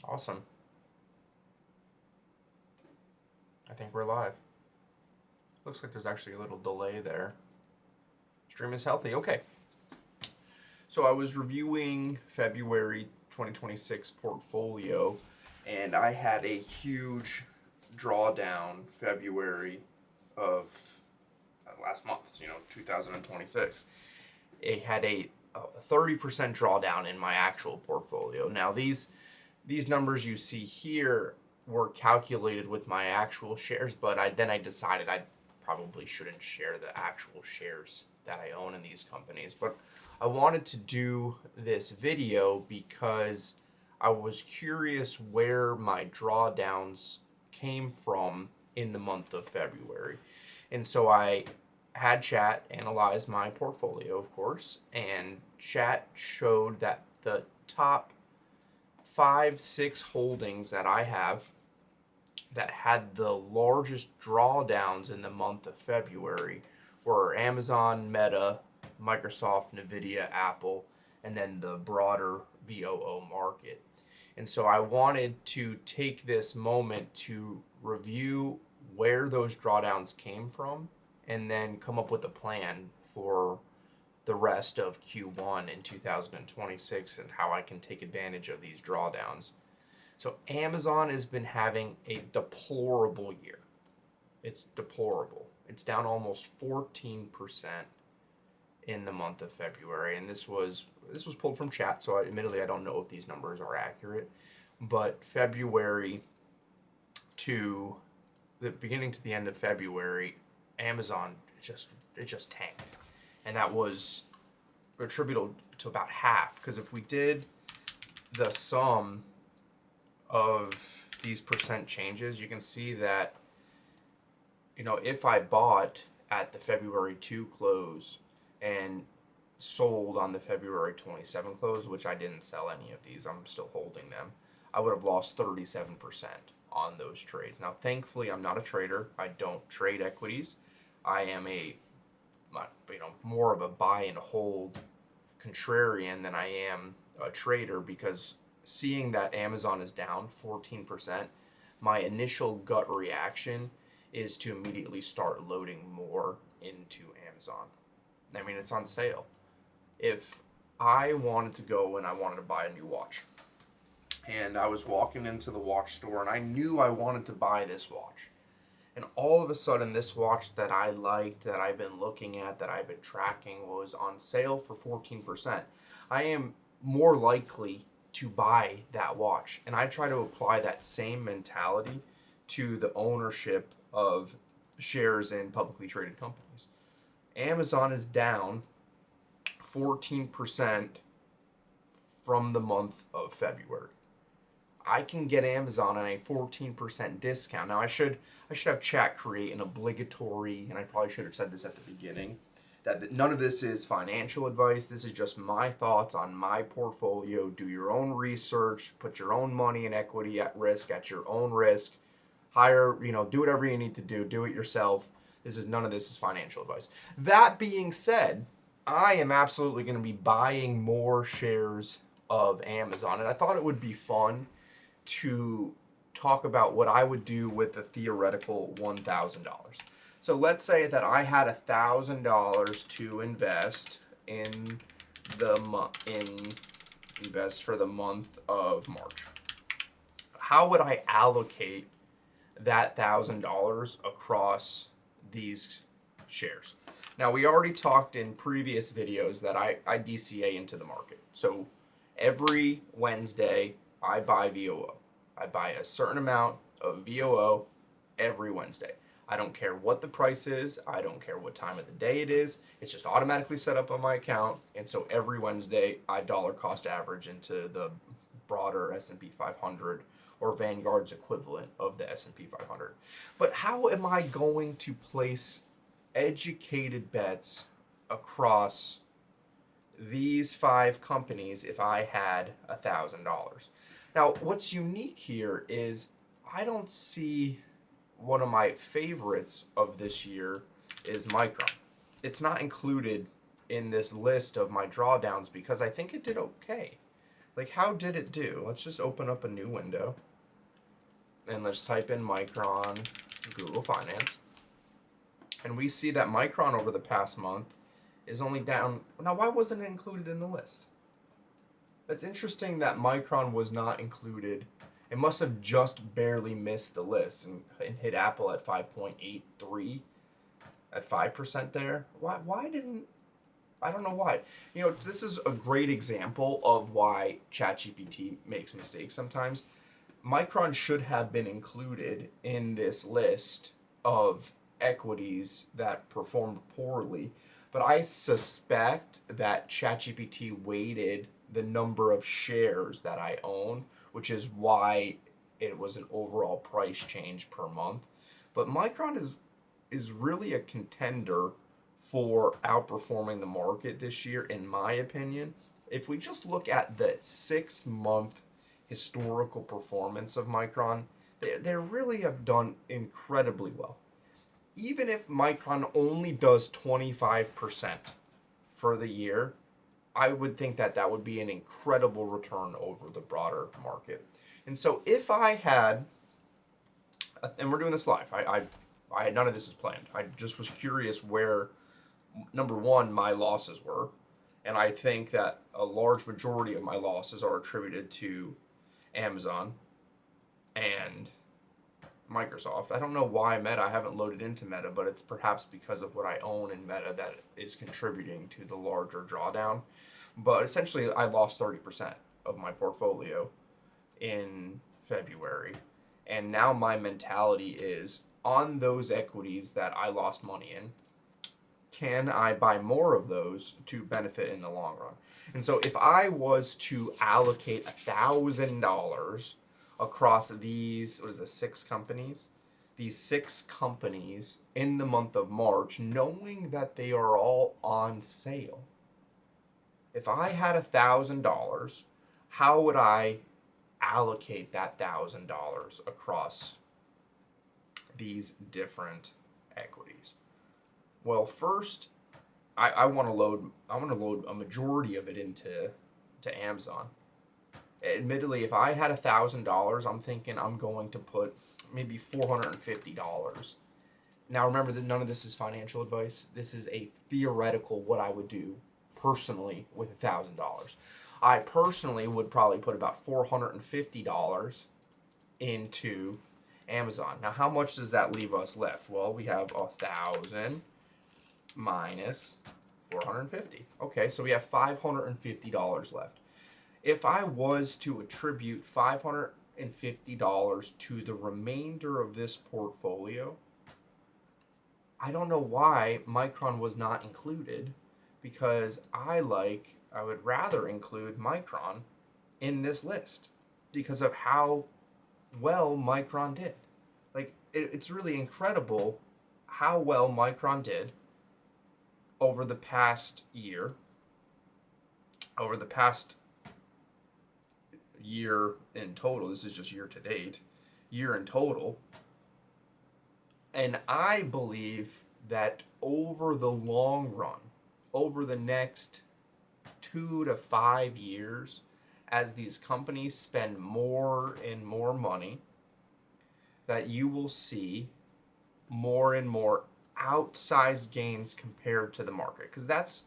Awesome. I think we're live. Looks like there's actually a little delay there. Stream is healthy. Okay. So I was reviewing February 2026 portfolio, and I had a huge drawdown February of last month, 2026. It had a 30% drawdown in my actual portfolio. Now these numbers you see here were calculated with my actual shares, but I decided I probably shouldn't share the actual shares that I own in these companies. But I wanted to do this video because I was curious where my drawdowns came from in the month of February. And so I had chat analyze my portfolio, of course, and chat showed that the top 5, 6 holdings that I have that had the largest drawdowns in the month of February were Amazon, Meta, Microsoft, Nvidia, Apple, and then the broader VOO market. And so I wanted to take this moment to review where those drawdowns came from and then come up with a plan for the rest of Q1 in 2026 and how I can take advantage of these drawdowns. So Amazon has been having a deplorable year. It's deplorable. It's down almost 14% in the month of February, and this was pulled from chat, so admittedly I don't know if these numbers are accurate, but February to the beginning to the end of February, Amazon it just tanked, and that was attributable to about half. Because if we did the sum of these percent changes, you can see that if I bought at the February 2 close and sold on the February 27 close, which I didn't sell any of these, I'm still holding them, I would have lost 37% on those trades. Now, thankfully, I'm not a trader. I don't trade equities. I am more of a buy and hold contrarian than I am a trader, because seeing that Amazon is down 14%, my initial gut reaction is to immediately start loading more into Amazon. I mean, it's on sale. If I wanted to go and I wanted to buy a new watch, and I was walking into the watch store and I knew I wanted to buy this watch, and all of a sudden this watch that I liked, that I've been looking at, that I've been tracking, was on sale for 14%, I am more likely to buy that watch. And I try to apply that same mentality to the ownership of shares in publicly traded companies. Amazon is down 14% from the month of February. I can get Amazon on a 14% discount. Now, I should have chat create an obligatory, and I probably should have said this at the beginning, that none of this is financial advice. This is just my thoughts on my portfolio. Do your own research, put your own money and equity at risk, at your own risk. Hire, do whatever you need to do it yourself. None of this is financial advice. That being said, I am absolutely going to be buying more shares of Amazon, and I thought it would be fun to talk about what I would do with the theoretical $1,000. So let's say that I had $1,000 to invest in invest for the month of March. How would I allocate that $1,000 across these shares? Now, we already talked in previous videos that I DCA into the market. So every Wednesday, I buy VOO. I buy a certain amount of VOO every Wednesday. I don't care what the price is. I don't care what time of the day it is. It's just automatically set up on my account. And so every Wednesday, I dollar cost average into the broader S&P 500, or Vanguard's equivalent of the S&P 500. But how am I going to place educated bets across these 5 companies if I had $1,000? Now, what's unique here is I don't see one of my favorites of this year is Micron. It's not included in this list of my drawdowns because I think it did okay. Like, how did it do? Let's just open up a new window. And let's type in Micron Google Finance. And we see that Micron over the past month is only down. Now, why wasn't it included in the list? That's interesting that Micron was not included. It must have just barely missed the list and hit Apple at 5.83 at 5% there. Why didn't, I don't know why. You know, this is a great example of why ChatGPT makes mistakes sometimes. Micron should have been included in this list of equities that performed poorly, but I suspect that ChatGPT weighted the number of shares that I own, which is why it was an overall price change per month. But Micron is really a contender for outperforming the market this year, in my opinion. If we just look at the 6-month historical performance of Micron, they really have done incredibly well. Even if Micron only does 25% for the year, I would think that that would be an incredible return over the broader market. And so if I had, and we're doing this live, I had none of this is planned. I just was curious where, number one, my losses were. And I think that a large majority of my losses are attributed to Amazon and Microsoft. I don't know why Meta. I haven't loaded into Meta, but it's perhaps because of what I own in Meta that is contributing to the larger drawdown. But essentially, I lost 30% of my portfolio in February. And now my mentality is on those equities that I lost money in, can I buy more of those to benefit in the long run? And so if I was to allocate $1,000 across these, what is this, 6 companies? These 6 companies in the month of March, knowing that they are all on sale. If I had $1,000, how would I allocate that $1,000 across these different equities? Well, first, I want to load a majority of it into Amazon. Admittedly, if I had $1,000, I'm thinking I'm going to put maybe $450. Now, remember that none of this is financial advice. This is a theoretical what I would do personally with $1,000. I personally would probably put about $450 into Amazon. Now, how much does that leave us left? Well, we have 1,000 minus 450. Okay, so we have $550 left. If I was to attribute $550 to the remainder of this portfolio, I don't know why Micron was not included, because I would rather include Micron in this list because of how well Micron did. Like, it's really incredible how well Micron did over the past year, year in total. This is just year to date, year in total. And I believe that over the long run, over the next 2 to 5 years, as these companies spend more and more money, that you will see more and more outsized gains compared to the market. Because that's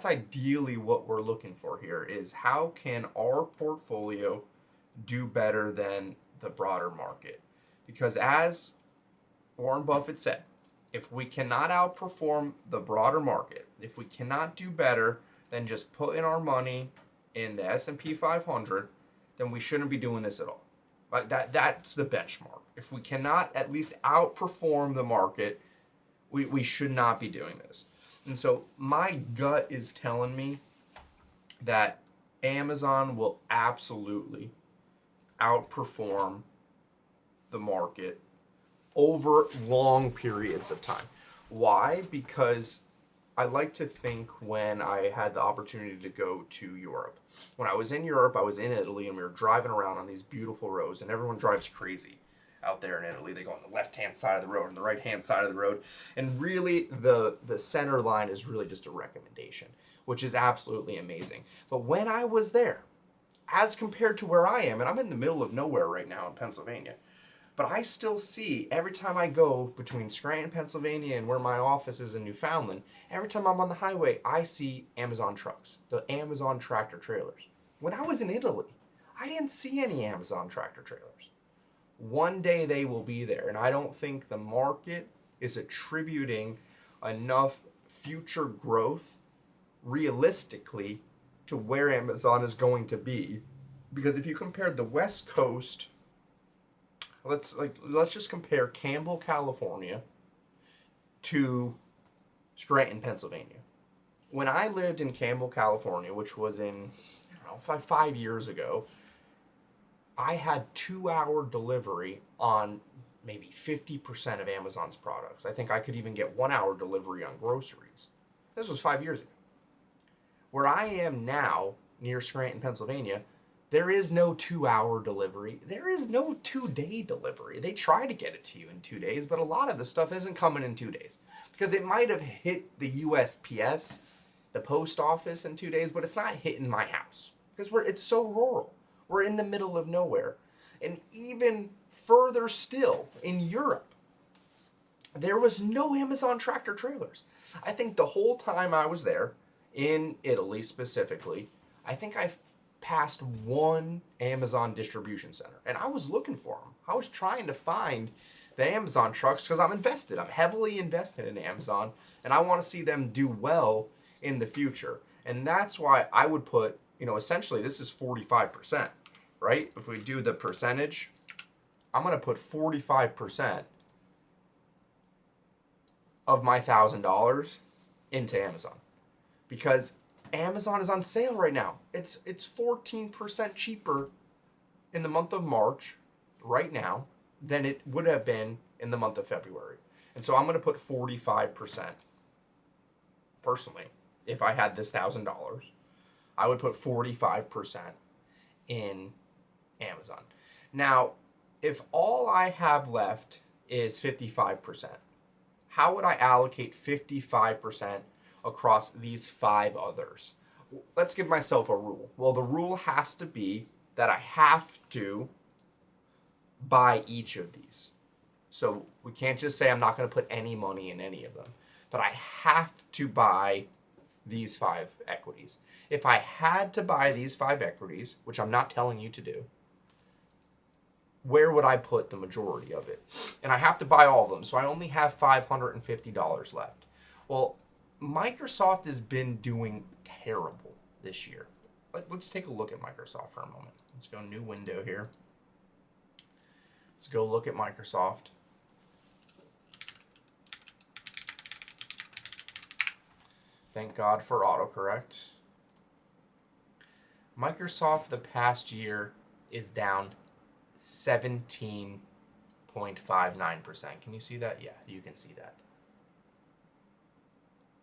ideally what we're looking for here, is how can our portfolio do better than the broader market? Because as Warren Buffett said, if we cannot outperform the broader market, if we cannot do better than just putting our money in the S&P 500, then we shouldn't be doing this at all. Like that's the benchmark. If we cannot at least outperform the market, we should not be doing this. And so my gut is telling me that Amazon will absolutely outperform the market over long periods of time. Why? Because I like to think when I had the opportunity to go to Europe. When I was in Europe, I was in Italy, and we were driving around on these beautiful roads, and everyone drives crazy out there in Italy. They go on the left-hand side of the road and the right-hand side of the road. And really, the center line is really just a recommendation, which is absolutely amazing. But when I was there, as compared to where I am, and I'm in the middle of nowhere right now in Pennsylvania, but I still see every time I go between Scranton, Pennsylvania, and where my office is in Newfoundland, every time I'm on the highway, I see Amazon trucks, the Amazon tractor trailers. When I was in Italy, I didn't see any Amazon tractor trailers. One day they will be there, and I don't think the market is attributing enough future growth realistically to where Amazon is going to be. Because if you compare the West Coast, let's just compare Campbell, California to Scranton, Pennsylvania. When I lived in Campbell, California, which was in, I don't know, 5 years ago, I had 2-hour delivery on maybe 50% of Amazon's products. I think I could even get 1-hour delivery on groceries. This was 5 years ago. Where I am now, near Scranton, Pennsylvania, there is no 2-hour delivery. There is no 2-day delivery. They try to get it to you in 2 days, but a lot of the stuff isn't coming in 2 days. Because it might have hit the USPS, the post office, in 2 days, but it's not hitting my house. Because it's so rural. We're in the middle of nowhere. And even further still, in Europe, there was no Amazon tractor trailers. I think the whole time I was there, in Italy specifically, I think I passed one Amazon distribution center. And I was looking for them. I was trying to find the Amazon trucks because I'm invested. I'm heavily invested in Amazon. And I want to see them do well in the future. And that's why I would put, essentially this is 45%, right? If we do the percentage, I'm going to put 45% of my $1,000 into Amazon. Because Amazon is on sale right now. It's 14% cheaper in the month of March right now than it would have been in the month of February. And so I'm going to put 45%. Personally, if I had this $1,000, I would put 45% in Amazon. Now, if all I have left is 55%, how would I allocate 55% across these 5 others? Let's give myself a rule. Well, the rule has to be that I have to buy each of these. So we can't just say I'm not going to put any money in any of them, but I have to buy these 5 equities. If I had to buy these 5 equities, which I'm not telling you to do, where would I put the majority of it? And I have to buy all of them, so I only have $550 left. Well, Microsoft has been doing terrible this year. Let's take a look at Microsoft for a moment. Let's go new window here. Let's go look at Microsoft. Thank God for autocorrect. Microsoft the past year is down 17.59%. Can you see that? Yeah, you can see that.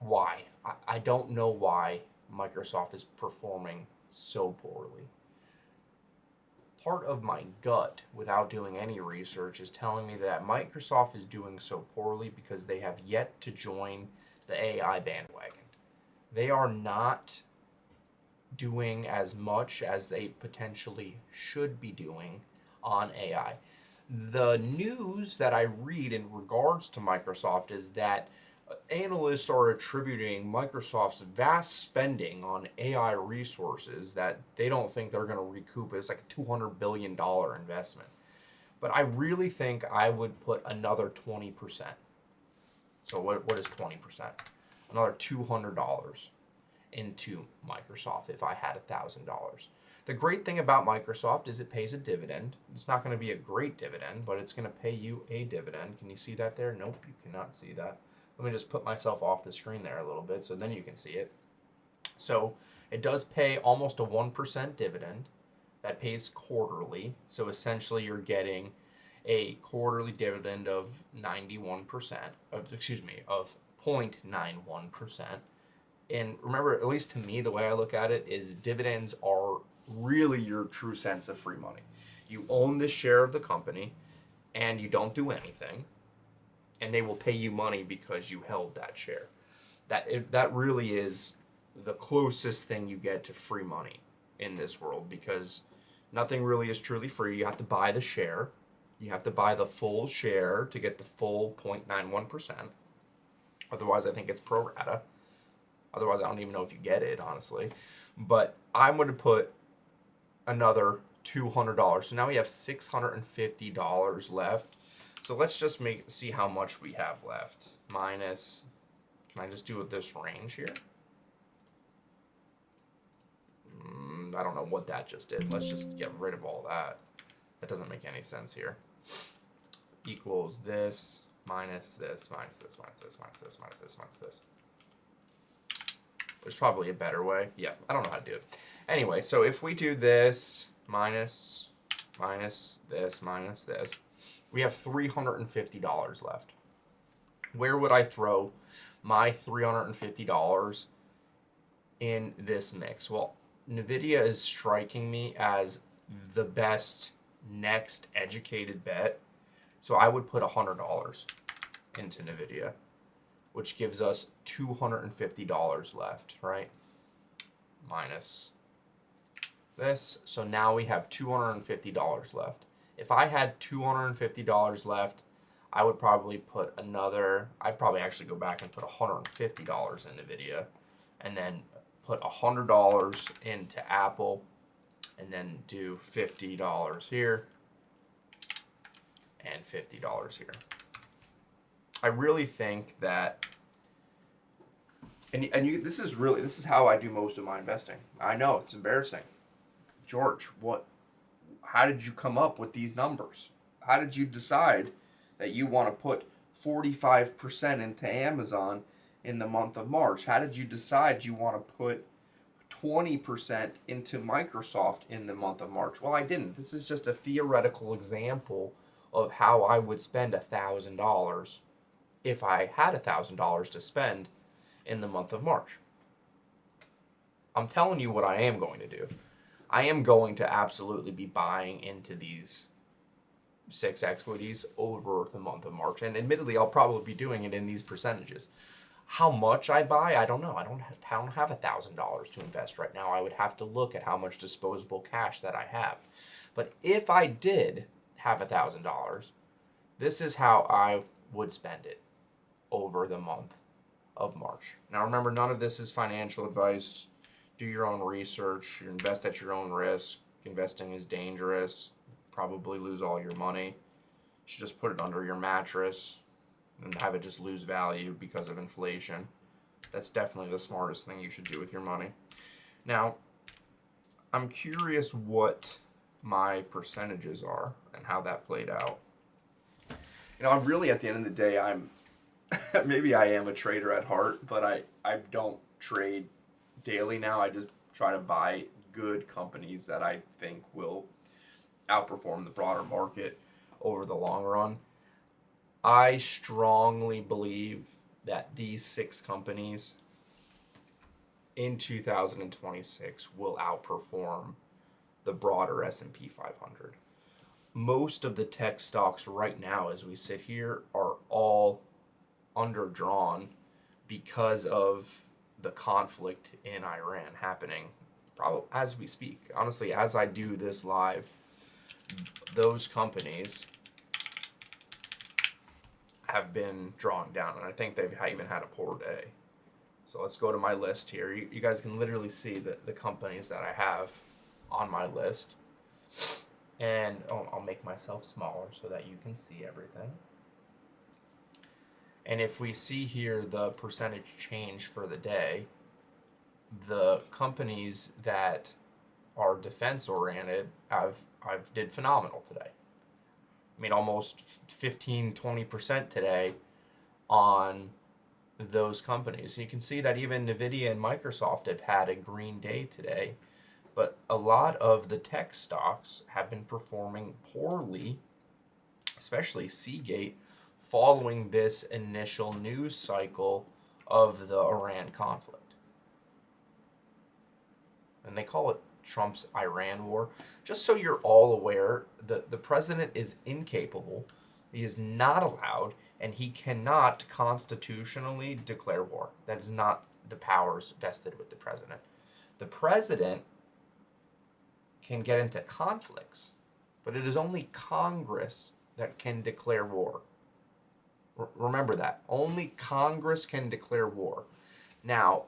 Why? I don't know why Microsoft is performing so poorly. Part of my gut, without doing any research, is telling me that Microsoft is doing so poorly because they have yet to join the AI bandwagon. They are not doing as much as they potentially should be doing on AI. The news that I read in regards to Microsoft is that analysts are attributing Microsoft's vast spending on AI resources that they don't think they're going to recoup. It's like a $200 billion investment. But I really think I would put another 20%. So what is 20%? Another $200 into Microsoft if I had $1,000. The great thing about Microsoft is it pays a dividend. It's not going to be a great dividend, but it's going to pay you a dividend. Can you see that there? Nope, you cannot see that. Let me just put myself off the screen there a little bit so then you can see it. So it does pay almost a 1% dividend that pays quarterly. So essentially you're getting a quarterly dividend of 91%, of 0.91%. And remember, at least to me, the way I look at it is dividends are really your true sense of free money. You own this share of the company and you don't do anything, and they will pay you money because you held that share. That really is the closest thing you get to free money. in this world, because nothing really is truly free. You have to buy the share. You have to buy the full share to get the full 0.91%. Otherwise, I think it's pro rata. Otherwise, I don't even know if you get it, honestly. But I'm going to put another $200. So now we have $650 left. So let's just see how much we have left. Minus, can I just do it this range here? I don't know what that just did. Let's just get rid of all that. That doesn't make any sense here. Equals this, minus this, minus this, minus this, minus this, minus this, minus this. There's probably a better way. Yeah, I don't know how to do it. Anyway, so if we do this, minus this, minus this, we have $350 left. Where would I throw my $350 in this mix? Well, NVIDIA is striking me as the best next educated bet. So I would put $100 into NVIDIA, which gives us $250 left, right? Minus this. So now we have $250 left. If I had $250 left, I would probably put I'd probably actually go back and put $150 in NVIDIA, and then put $100 into Apple, and then do $50 here and $50 here. I really think that, this is how I do most of my investing. I know it's embarrassing. George, how did you come up with these numbers? How did you decide that you want to put 45% into Amazon in the month of March? How did you decide you want to put 20% into Microsoft in the month of March? Well, I didn't. This is just a theoretical example of how I would spend $1,000 if I had $1,000 to spend in the month of March. I'm telling you what I am going to do. I am going to absolutely be buying into these 6 equities over the month of March. And admittedly, I'll probably be doing it in these percentages. How much I buy, I don't know. I don't have $1,000 to invest right now. I would have to look at how much disposable cash that I have. But if I did have $1,000, this is how I would spend it over the month of March. Now remember, none of this is financial advice. Do your own research. You invest at your own risk. Investing is dangerous. Probably lose all your money. You should just put it under your mattress and have it just lose value because of inflation. That's definitely the smartest thing you should do with your money. Now, I'm curious what my percentages are and how that played out. I'm really, at the end of the day, maybe I am a trader at heart, but I don't trade daily now. I just try to buy good companies that I think will outperform the broader market over the long run. I strongly believe that these 6 companies in 2026 will outperform the broader S&P 500. Most of the tech stocks right now, as we sit here, are all underdrawn because of the conflict in Iran happening probably as we speak. Honestly, as I do this live, those companies have been drawn down, and I think they've even had a poor day. So let's go to my list here. You guys can literally see the companies that I have on my list. And I'll make myself smaller so that you can see everything. And if we see here the percentage change for the day, the companies that are defense oriented I've did phenomenal today. I mean, almost 15-20% today on those companies. And you can see that even NVIDIA and Microsoft have had a green day today. But a lot of the tech stocks have been performing poorly, especially Seagate, following this initial news cycle of the Iran conflict. And they call it Trump's Iran war. Just so you're all aware, the president is incapable, he is not allowed, and he cannot constitutionally declare war. That is not the powers vested with the president. The president can get into conflicts, but it is only Congress that can declare war. Remember that. Only Congress can declare war. Now,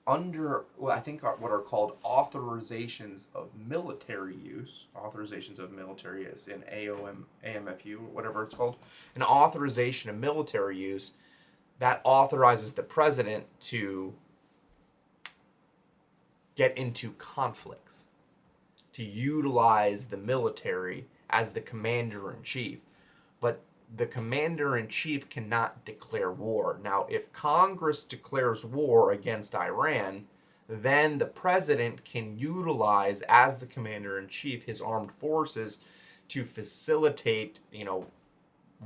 under what I think what are called authorizations of military use, authorizations of military is in AMFU, whatever it's called, an authorization of military use that authorizes the president to get into conflicts, to utilize the military as the commander-in-chief. But the commander-in-chief cannot declare war. Now, if Congress declares war against Iran, then the president can utilize, as the commander-in-chief, his armed forces to facilitate,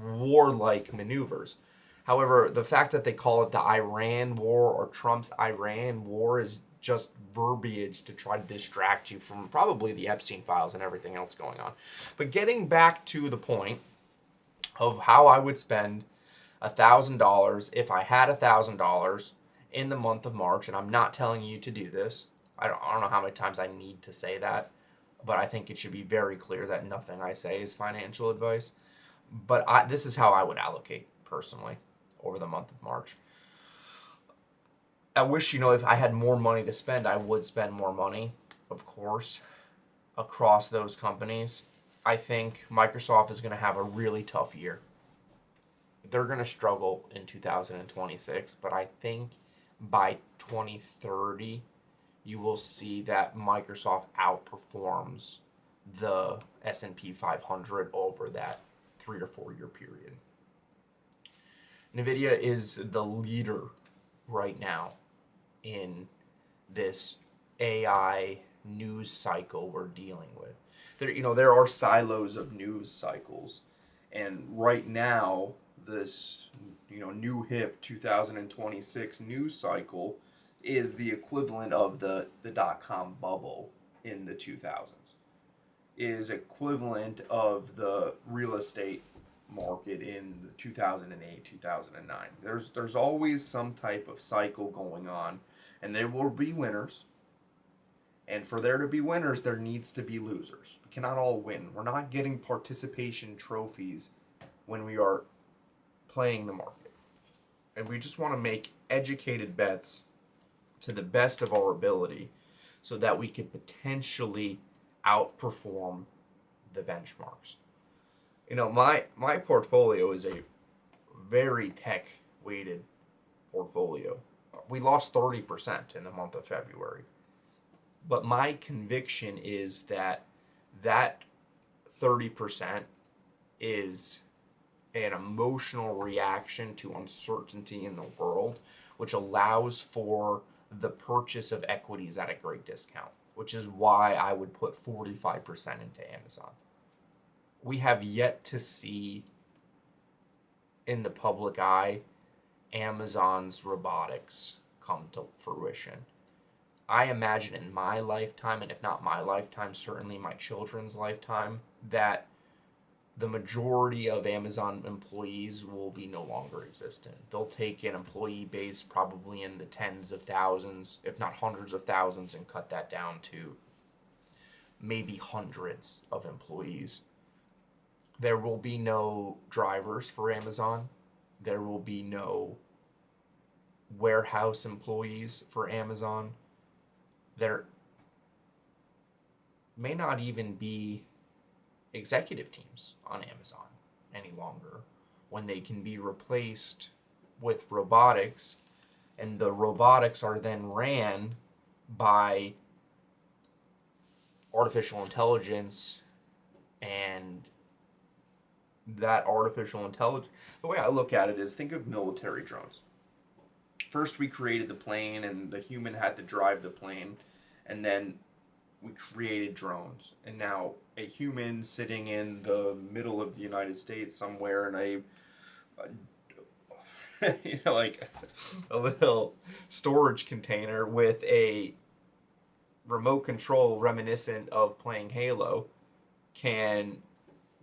warlike maneuvers. However, the fact that they call it the Iran War or Trump's Iran War is just verbiage to try to distract you from probably the Epstein files and everything else going on. But getting back to the point of how I would spend $1,000 if I had $1,000 in the month of March, and I'm not telling you to do this. I don't know how many times I need to say that, but I think it should be very clear that nothing I say is financial advice. But this is how I would allocate personally over the month of March. I wish, if I had more money to spend, I would spend more money, of course, across those companies. I think Microsoft is going to have a really tough year. They're going to struggle in 2026, but I think by 2030, you will see that Microsoft outperforms the S&P 500 over that 3 or 4 year period. NVIDIA is the leader right now in this AI news cycle we're dealing with. There are silos of news cycles, and right now this new hip 2026 news cycle is the equivalent of the dot-com bubble in the 2000s, is equivalent of the real estate market in 2008, 2009. There's always some type of cycle going on, and there will be winners. And for there to be winners, there needs to be losers. We cannot all win. We're not getting participation trophies when we are playing the market. And we just want to make educated bets to the best of our ability so that we could potentially outperform the benchmarks. My portfolio is a very tech-weighted portfolio. We lost 30% in the month of February. But my conviction is that 30% is an emotional reaction to uncertainty in the world, which allows for the purchase of equities at a great discount, which is why I would put 45% into Amazon. We have yet to see in the public eye Amazon's robotics come to fruition. I imagine in my lifetime, and if not my lifetime, certainly my children's lifetime, that the majority of Amazon employees will be no longer existent. They'll take an employee base probably in the tens of thousands, if not hundreds of thousands, and cut that down to maybe hundreds of employees. There will be no drivers for Amazon. There will be no warehouse employees for Amazon. There may not even be executive teams on Amazon any longer when they can be replaced with robotics, and the robotics are then ran by artificial intelligence, and that artificial intelligence, the way I look at it is, think of military drones. First, we created the plane, and the human had to drive the plane, and then we created drones. And now a human sitting in the middle of the United States somewhere in like a little storage container with a remote control reminiscent of playing Halo can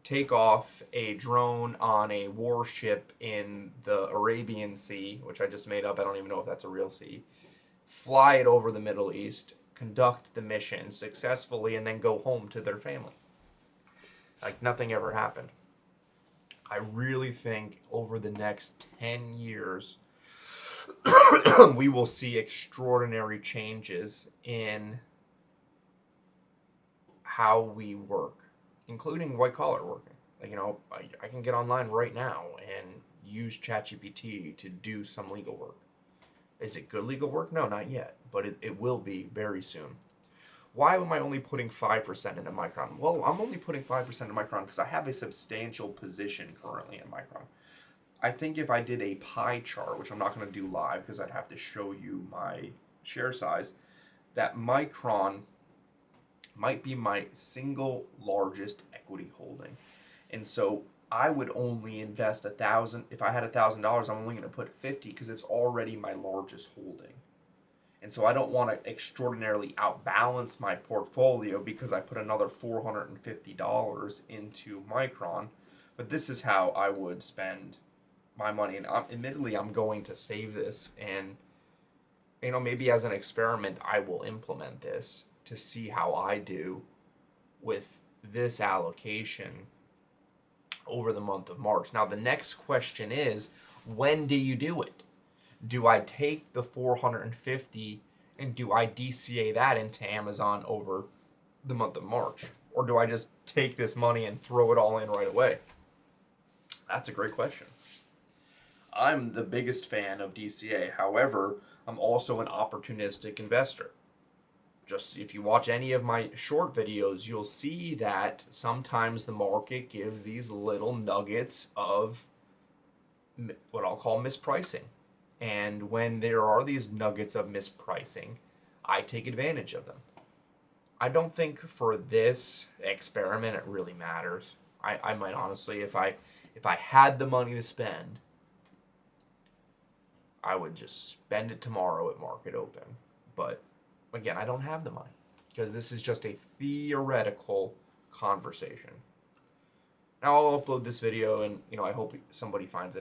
take off a drone on a warship in the Arabian Sea, which I just made up. I don't even know if that's a real sea. Fly it over the Middle East, conduct the mission successfully and then go home to their family. Like nothing ever happened. I really think over the next 10 years, we will see extraordinary changes in how we work, including white collar working. Like, you know, I can get online right now and use ChatGPT to do some legal work. Is it good legal work? No, not yet, but it will be very soon. Why am I only putting 5% into Micron? Well, I'm only putting 5% into Micron because I have a substantial position currently in Micron. I think if I did a pie chart, which I'm not going to do live because I'd have to show you my share size, that Micron might be my single largest equity holding. And so I would only invest $1,000. If I had $1,000, I'm only going to put 50 because it's already my largest holding. And so I don't want to extraordinarily outbalance my portfolio because I put another $450 into Micron. But this is how I would spend my money. And admittedly, I'm going to save this. And, you know, maybe as an experiment, I will implement this to see how I do with this allocation over the month of March. Now, the next question is, when do you do it? Do I take the 450 and do I DCA that into Amazon over the month of March? Or do I just take this money and throw it all in right away? That's a great question. I'm the biggest fan of DCA. However, I'm also an opportunistic investor. Just if you watch any of my short videos, you'll see that sometimes the market gives these little nuggets of what I'll call mispricing. And when there are these nuggets of mispricing, I take advantage of them. I don't think for this experiment it really matters. I might honestly, if I had the money to spend, I would just spend it tomorrow at market open. But again, I don't have the money because this is just a theoretical conversation. Now I'll upload this video and, you know, I hope somebody finds it